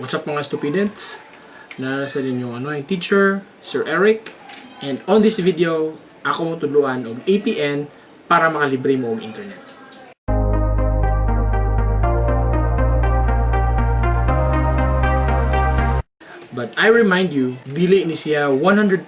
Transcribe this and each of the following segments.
What's up mga students? Nasa ninyong teacher, Sir Eric. And on this video, ako mo tuluan og APN para makalibre mo og internet. But I remind you, dili ni siya 100%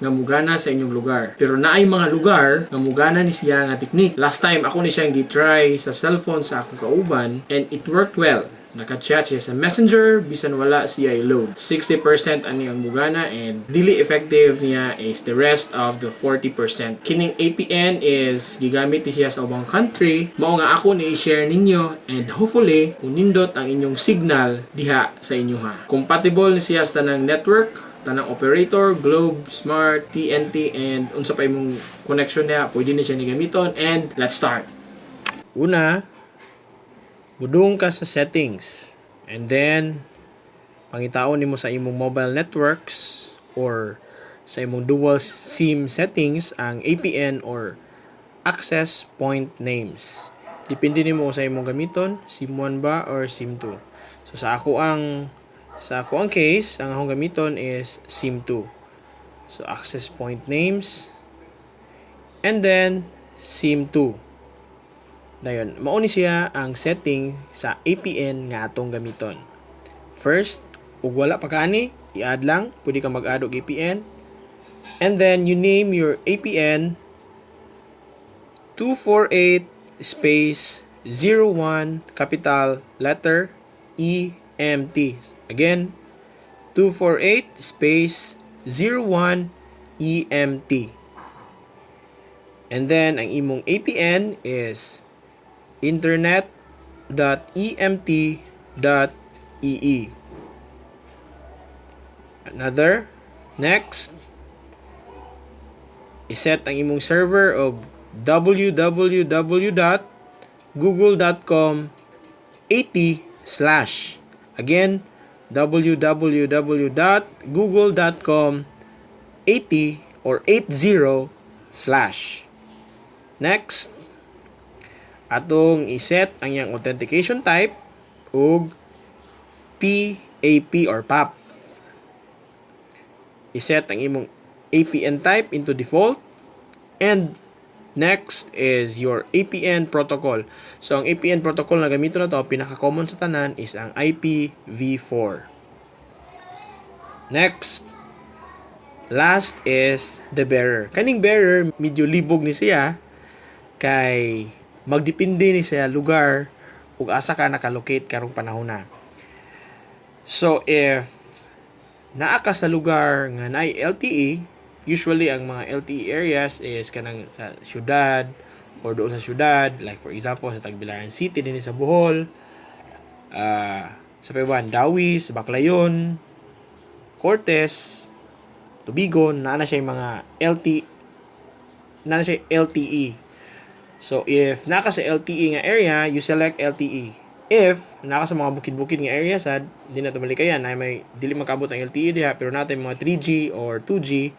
nga mugana sa inyong lugar. Pero naay mga lugar nga mugana ni siya nga technique. Last time ako ni siyang gitry sa cellphone sa akong kauban and it worked well. Naka-chat siya sa messenger, bisan wala siya i-load. 60% ani ang mugana and dili effective niya is the rest of the 40%. Kining APN is gigamit ni siya sa ubang country. Mao nga ako ni i-share ninyo and hopefully unindot ang inyong signal diha sa inyo ha. Compatible ni siya sa tanang network, tanang operator, Globe, Smart, TNT, and unsa pa imong connection niya, pwede na siya ni gamiton. And let's start. Una, mudung ka sa settings and then pangitaon nimo sa imong mobile networks or sa imong dual SIM settings ang APN or access point names. Depende nimo sa imong gamiton, SIM 1 ba or SIM 2. So sa ako ang case, ang akong gamiton is SIM 2. So access point names and then SIM 2. Dayon, mao ni siya ang setting sa APN nga atong gamiton. First, ug wala pa kaani, i-add lang, pwede ka mag-add og APN. And then you name your APN 248 space 01 capital letter EMT. Again, 248 space 01 EMT. And then ang imong APN is internet.emt.ee. Another, next, iset ang imong server of www.google.com 80/. Again, www.google.com 80 or 80/. Next, atong iset ang iyang authentication type ug PAP or PAP. Iset ang imong APN type into default and next is your APN protocol. So ang APN protocol na gamiton na to, pinaka-common sa tanan is ang IPv4. Next, last is the bearer. Kaning bearer medyo libog ni siya kay magdepende ni sa lugar ug asa ka nakalocate karong panahon na. So if naa ka sa lugar nga naay LTE, usually ang mga LTE areas is kanang sa syudad or doon sa syudad, like for example sa Tagbilaran City dinhi sa Bohol, sa Paywan, Dawis, Baclayon, Cortes, Tubigon, naa na siya yung mga LTE. So, if naka sa LTE nga area, you select LTE. If naka sa mga bukid-bukid nga area sad, di na tumalikayan, ay may dili makabot ang LTE diha, pero natin mga 3G or 2G,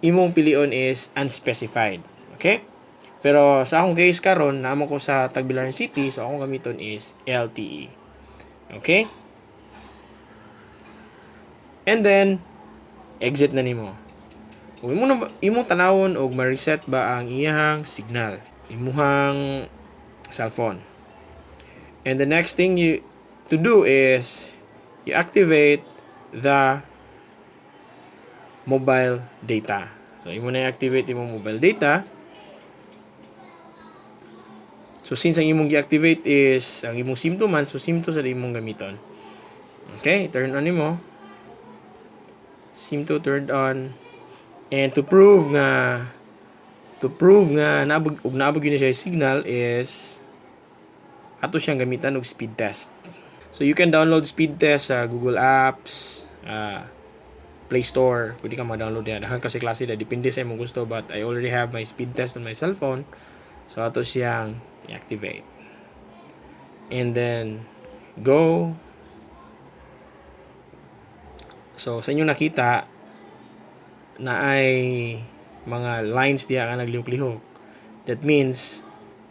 imong pilion is unspecified. Okay? Pero sa akong case karon, naamo ko sa Tagbilaran City, so akong gamiton is LTE. Okay? And then, exit na nimo. Kung imong tanawon og ma-reset ba ang iyang signal, imuhang cellphone. And the next thing you to do is you activate the mobile data. So imo na i-activate imong mobile data. So since ang imong gi-activate is ang imong SIM 2 man, so SIM 2 sa imong gamiton. Okay, turn on nimo. SIM 2 turned on. And to prove nga nabog yun siya signal is ato siyang gamitan og speed test. So you can download speed test sa Google Apps, Play Store. Pwede ka ma-download yan. Dahan kasi klase na depende sa imong gusto, but I already have my speed test on my cellphone. So ato siyang i-activate. And then go. So sa inyo nakita na ay mga lines diya nga naglihok-lihok. That means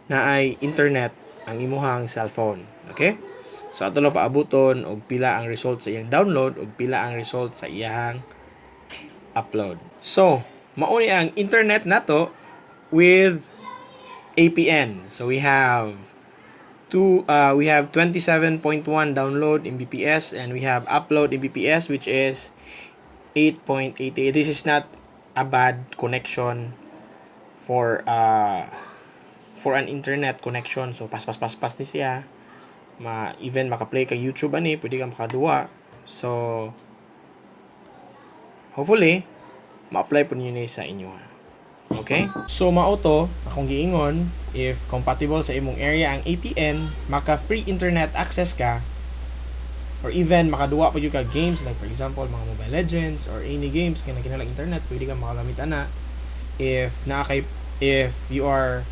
na ay internet ang imuhang cellphone. Okay? So ato lang paabuton og pila ang result sa iyang download ug pila ang result sa iyang upload. So, mao ni ang internet nato with APN. So we have 27.1 download Mbps and we have upload Mbps which is 8.88. This is not a bad connection for an internet connection. So pas ni siya. Even maka-play kay YouTube ani, pwede ka makaduwa. So hopefully ma-apply po niyo ni sa inyo. Okay? So mao to akong giingon, if compatible sa imong area ang APN, maka free internet access ka or even makaduwa pa jud ka games like for example mga Mobile Legends or any games nga nagkinalang internet, pwede ka makagamit ana if you are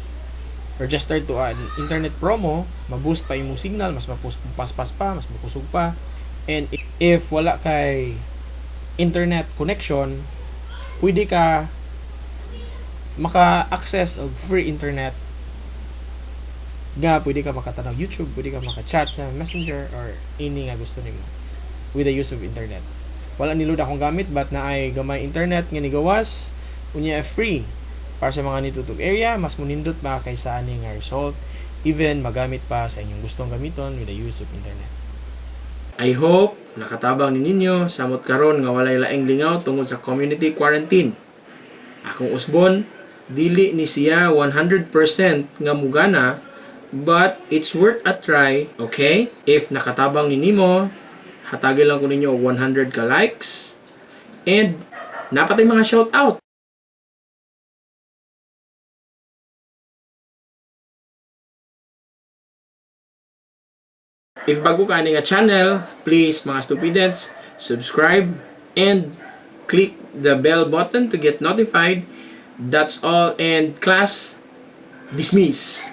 registered to an internet promo, ma-boost pa imong signal, mas mapaspas pa, mas makusog pa. And if wala kay internet connection, pwede ka maka-access og free internet nga pwede ka makatanaw YouTube, pwede ka maka-chat sa Messenger or any nga gusto nimo with the use of internet. Wala niload akong gamit but naay gamay internet nga nigawas unya free para sa mga nitutog area, mas munindot ba kaysa ani nga result, even magamit pa sa inyong gustong gamiton with the use of internet. I hope nakatabang ni ninyo samot karon nga walay laing lingaw tungod sa community quarantine. Akong usbon, dili ni siya 100% nga mugana, but it's worth a try, okay? If nakatabang ni nimo, hatagin lang ko ninyo 100 ka likes and napatay mga shout out. If bago ka nga channel, please mga students, subscribe and click the bell button to get notified. That's all and class dismiss.